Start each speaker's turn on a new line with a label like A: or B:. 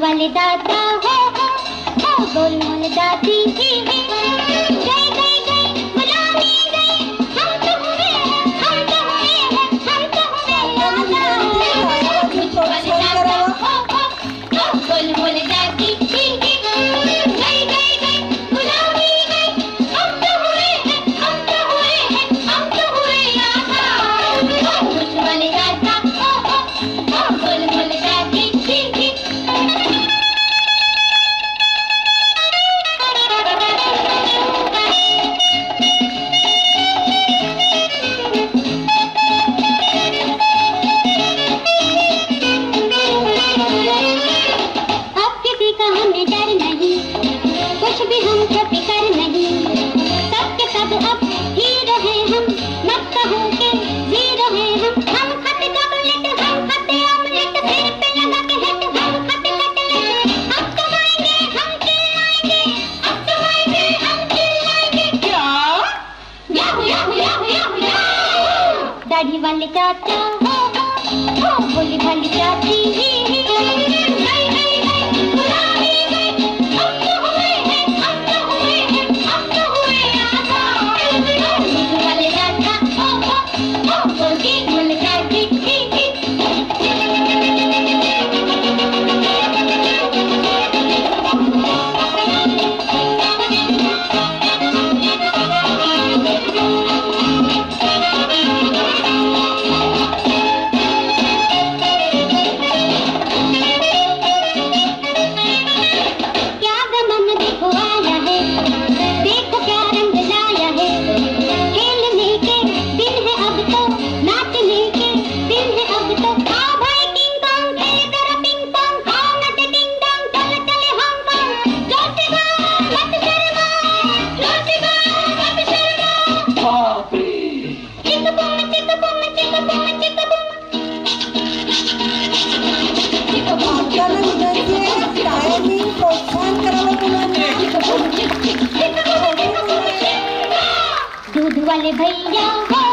A: वाले दादा हो गोलमोल दादी गई गई गई गुलामी गई हम तो हुए हम तो हुए हम तो हुए वाले दादा हो गोलमोल दादी गई गई गई गुलामी गई हम तो हुए हम तो हुए हम तो हुए वाले दादा हो गोलमोल दादी हमें डर नहीं कुछ भी हमको फिकर नहीं सबके सब अब हीरो हैं हम मत कहो के जीरो हैं हम खाते चॉकलेट हम खाते ऑमलेट फिर पे लगा के हिट हम खाते कटलेट अब तो आएंगे हम चिल्लाएंगे अब तो आएंगे हम चिल्लाएंगे क्या Yahoo Yahoo Yahoo Yahoo Yahoo दाढ़ी वाले चाचा हो बोली भाली चाची दूध वाले भैया